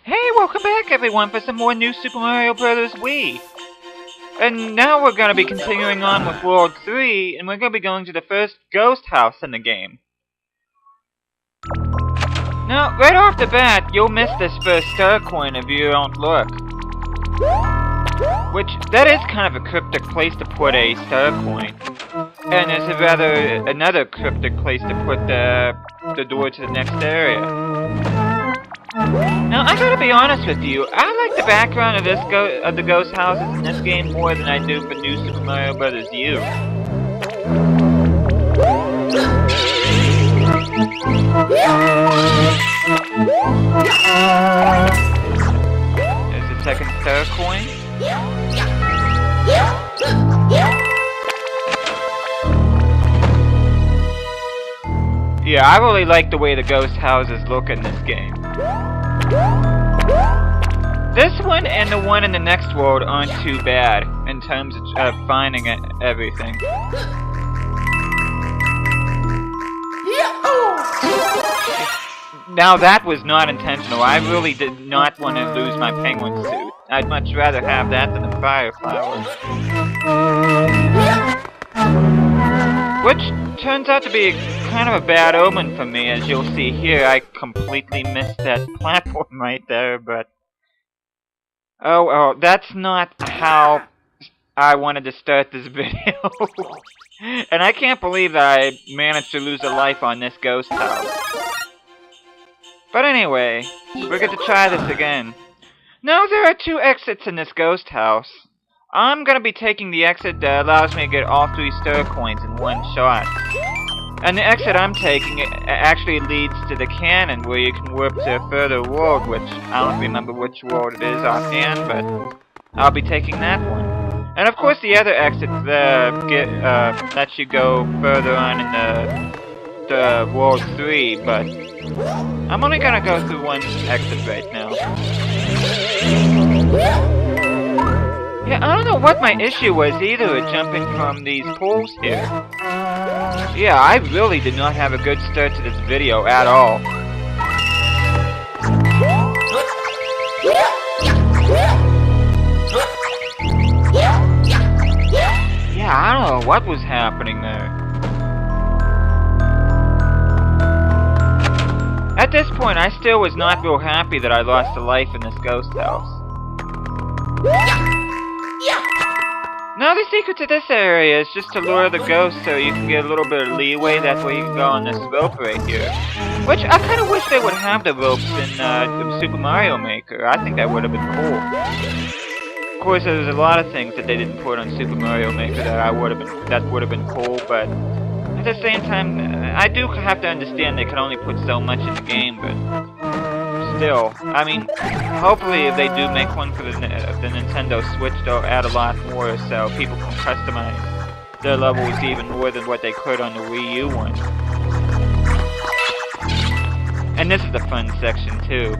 Hey, welcome back everyone for some more new Super Mario Bros. Wii! And now we're gonna be continuing on with World 3, and we're gonna be going to the first ghost house in the game. Now, right off the bat, you'll miss this first star coin if you don't look. Which, that is kind of a cryptic place to put a star coin. And there's another cryptic place to put the door to the next area. Now, I gotta be honest with you, I like the background of the ghost houses in this game more than I do for New Super Mario Bros. U. There's the second star coin. Yeah, I really like the way the ghost houses look in this game. This one and the one in the next world aren't too bad in terms of finding everything. Now that was not intentional. I really did not want to lose my penguin suit. I'd much rather have that than the fire flowers. Which turns out to be kind of a bad omen for me, as you'll see here. I completely missed that platform right there, but... Oh, that's not how I wanted to start this video. And I can't believe that I managed to lose a life on this ghost house. But anyway, we're going to try this again. Now there are two exits in this ghost house. I'm going to be taking the exit that allows me to get all 3 star coins in one shot. And the exit I'm taking actually leads to the cannon, where you can warp to a further world, which I don't remember which world it is offhand, but I'll be taking that one. And of course the other exit lets you go further on in the World 3, but I'm only gonna go through one exit right now. Yeah, I don't know what my issue was either with jumping from these poles here. Yeah, I really did not have a good start to this video at all. Yeah, I don't know what was happening there. At this point, I still was not real happy that I lost a life in this ghost house. Now the secret to this area is just to lure the ghost so you can get a little bit of leeway. That way you can go on this rope right here. Which I kind of wish they would have the ropes in the Super Mario Maker. I think that would have been cool. Of course, there's a lot of things that they didn't put on Super Mario Maker that would have been cool, but at the same time, I do have to understand they can only put so much in the game, but still, I mean, hopefully if they do make one for the Nintendo Switch, they'll add a lot more so people can customize their levels even more than what they could on the Wii U one. And this is the fun section too.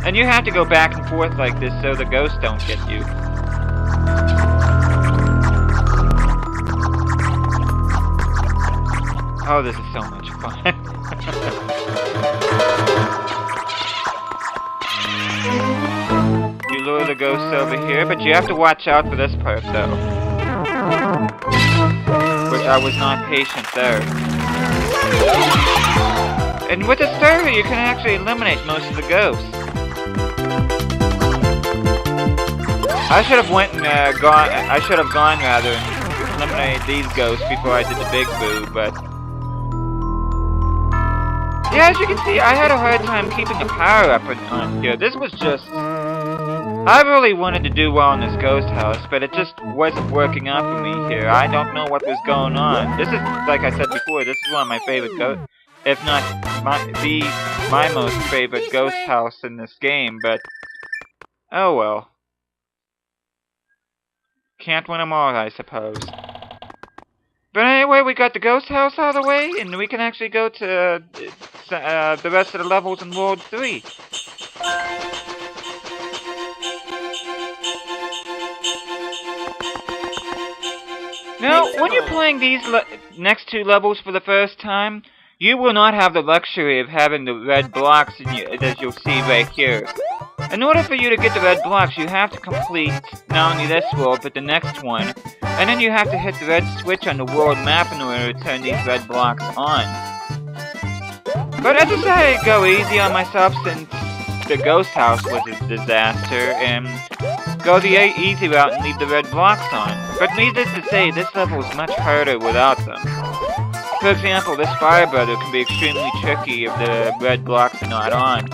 And you have to go back and forth like this so the ghosts don't get you. Oh, this is so much fun. You lure the ghosts over here, but you have to watch out for this part, though. Which I was not patient there. And with the star, you can actually eliminate most of the ghosts. I should have gone rather and eliminated these ghosts before I did the big boo, but yeah, as you can see, I had a hard time keeping the power up on here. This was just... I really wanted to do well in this ghost house, but it just wasn't working out for me here. I don't know what was going on. This is, like I said before, this is one of my favorite if not my most favorite ghost house in this game, but oh well. Can't win them all, I suppose. But anyway, we got the ghost house out of the way, and we can actually go to the rest of the levels in World 3. Now, when you're playing these next 2 levels for the first time, you will not have the luxury of having the red blocks as you'll see right here. In order for you to get the red blocks, you have to complete not only this world, but the next one. And then you have to hit the red switch on the world map in order to turn these red blocks on. But I decided to go easy on myself since the ghost house was a disaster, and go the easy route and leave the red blocks on. But needless to say, this level is much harder without them. For example, this fire brother can be extremely tricky if the red blocks are not on.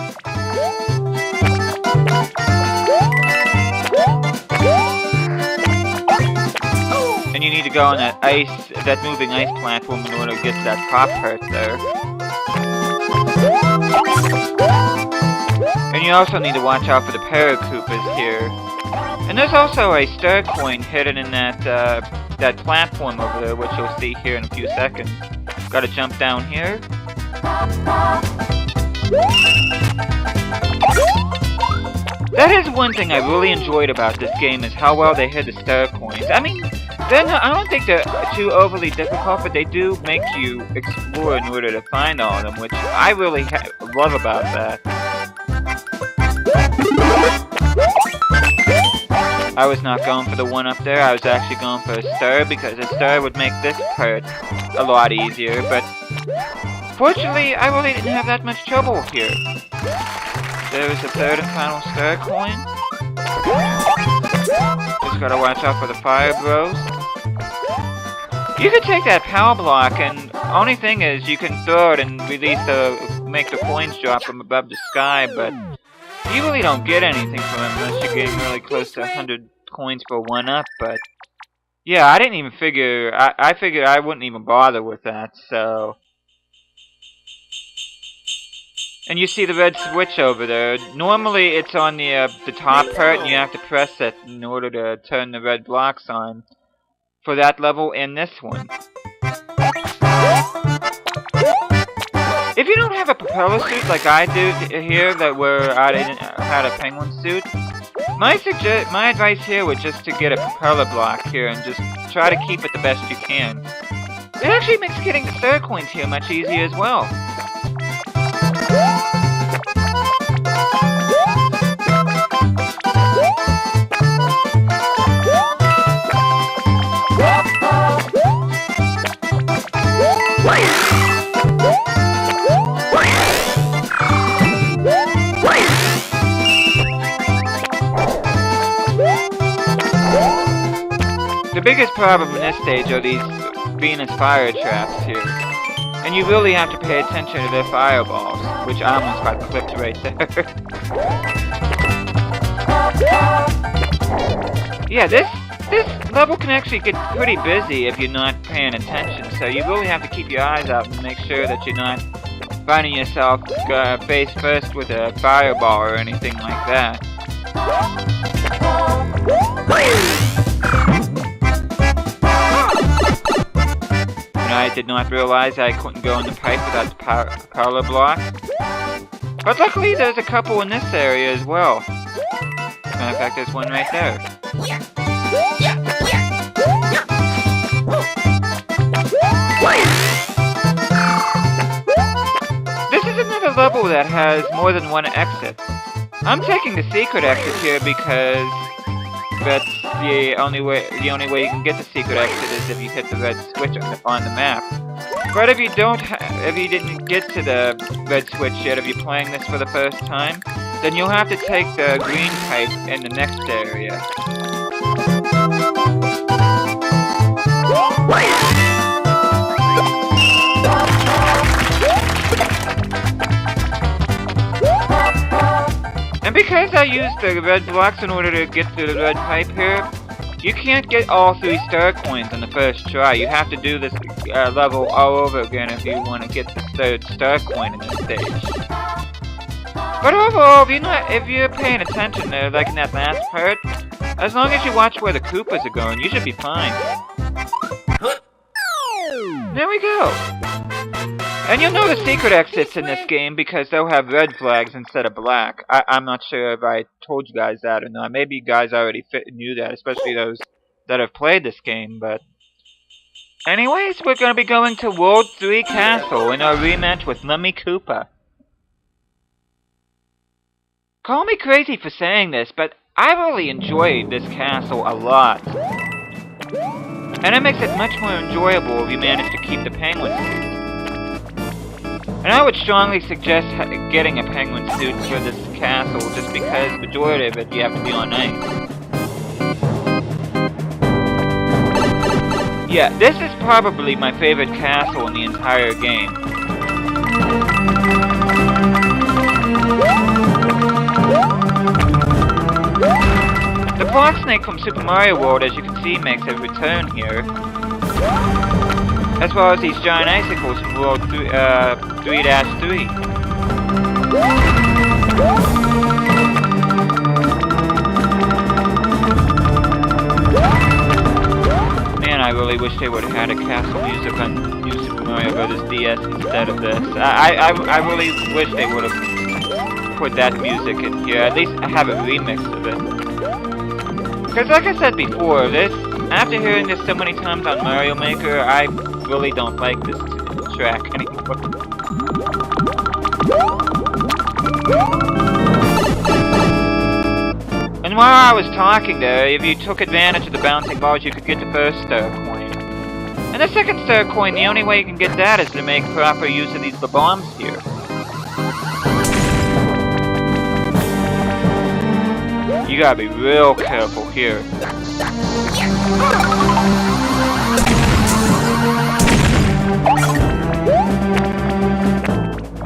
And you need to go on that moving ice platform in order to get to that top part there. And you also need to watch out for the Koopas here. And there's also a star coin hidden in that platform over there, which you'll see here in a few seconds. Gotta jump down here. That is one thing I really enjoyed about this game, is how well they hid the star coins. I mean, I don't think they're too overly difficult, but they do make you explore in order to find all of them, which I really love about that. I was not going for the one up there, I was actually going for a star, because a star would make this part a lot easier, but fortunately, I really didn't have that much trouble here. There is the third and final star coin. Just gotta watch out for the fire bros. You can take that power block, and only thing is, you can throw it and make the coins drop from above the sky, but you really don't get anything from it unless you're getting really close to 100 coins for one up, but yeah, I didn't even figure, I figured I wouldn't even bother with that, so. And you see the red switch over there. Normally it's on the top part, and you have to press it in order to turn the red blocks on for that level and this one. If you don't have a propeller suit like I do here, where I had a penguin suit, my advice here would just to get a propeller block here and just try to keep it the best you can. It actually makes getting the star coins here much easier as well. The biggest problem in this stage are these Venus fire traps here. And you really have to pay attention to their fireballs, which I almost got clipped right there. Yeah, this level can actually get pretty busy if you're not paying attention, so you really have to keep your eyes out and make sure that you're not finding yourself face first with a fireball or anything like that. And I did not realize I couldn't go in the pipe without the power block. But luckily there's a couple in this area as well. Matter of fact, there's one right there. This is another level that has more than one exit. I'm taking the secret exit here because that's the only way you can get the secret exit is if you hit the red switch on the map. But if you didn't get to the red switch yet, if you're playing this for the first time, then you'll have to take the green pipe in the next area. And because I used the red blocks in order to get to the red pipe here, you can't get all 3 star coins on the first try. You have to do this level all over again if you want to get the 3rd star coin in this stage. But overall, if you're paying attention there, like in that last part, as long as you watch where the Koopas are going, you should be fine. There we go. And you'll know the secret exits in this game because they'll have red flags instead of black. I'm not sure if I told you guys that or not. Maybe you guys already knew that, especially those that have played this game, but... Anyways, we're going to be going to World 3 Castle in our rematch with Lemmy Koopa. Call me crazy for saying this, but I really enjoyed this castle a lot. And it makes it much more enjoyable if you manage to keep the penguin suit. And I would strongly suggest getting a penguin suit for this castle, just because the majority of it you have to be on ice. Yeah, this is probably my favorite castle in the entire game. The Block Snake from Super Mario World, as you can see, makes a return here. As well as these giant icicles from World 3-3. Man, I really wish they would have had a castle music on New Super Mario Bros. DS instead of this. I really wish they would have put that music in here. At least have a remix of it. Because like I said before, this, after hearing this so many times on Mario Maker, I really don't like this track anymore. And while I was talking there, if you took advantage of the bouncing balls, you could get the first star coin. And the second star coin, the only way you can get that is to make proper use of these bombs here. You gotta be real careful here.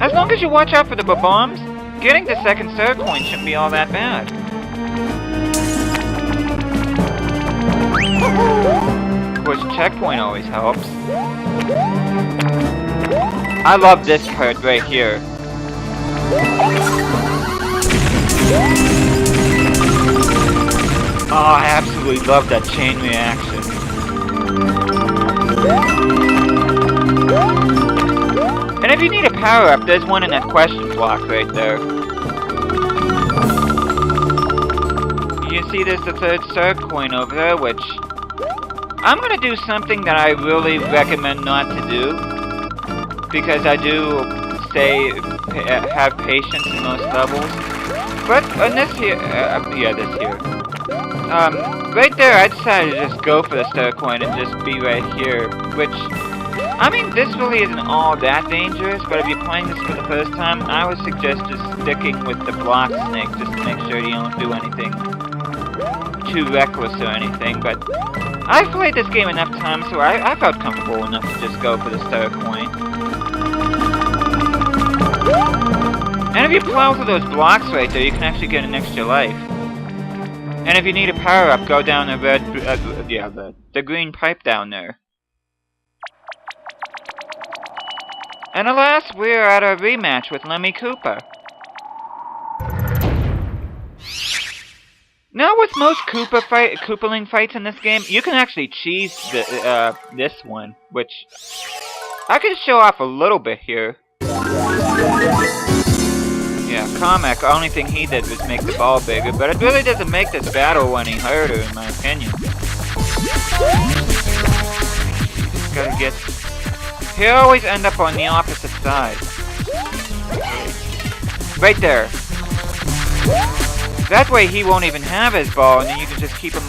As long as you watch out for the bombs, getting the second star coin shouldn't be all that bad. Of course, checkpoint always helps. I love this part right here. Oh, I absolutely love that chain reaction. And if you need a power-up, there's one in that question block right there. You see there's the third star coin over there, which I'm gonna do something that I really recommend not to do, because I do say have patience in most levels. But on this here, this here. Right there, I decided to just go for the star coin and just be right here, which, I mean, this really isn't all that dangerous, but if you're playing this for the first time, I would suggest just sticking with the block snake, just to make sure you don't do anything too reckless or anything, but I've played this game enough times, so I felt comfortable enough to just go for the star coin. And if you plow through those blocks right there, you can actually get an extra life. And if you need a power-up, go down the the green pipe down there. And alas, we're at a rematch with Lemmy Koopa. Now, with most Koopaling fights in this game, you can actually cheese this one, which I can show off a little bit here. Yeah, Kamek, the only thing he did was make the ball bigger, but it really doesn't make this battle any harder, in my opinion. You just gotta get... He'll always end up on the opposite side. Right there. That way he won't even have his ball, and then you can just keep him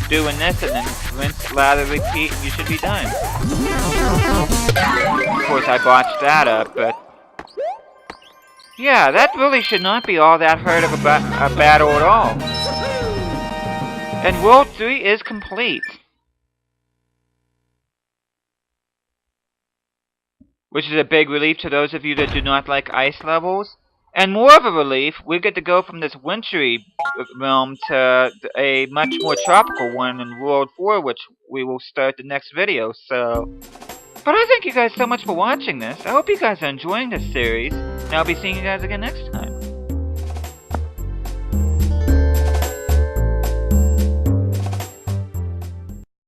doing this, and then rinse, lather, repeat, and you should be done. Of course, I botched that up, but... Yeah, that really should not be all that hard of a battle at all. And World 3 is complete. Which is a big relief to those of you that do not like ice levels. And more of a relief, we get to go from this wintry realm to a much more tropical one in World 4, which we will start the next video, so... But I thank you guys so much for watching this. I hope you guys are enjoying this series, and I'll be seeing you guys again next time.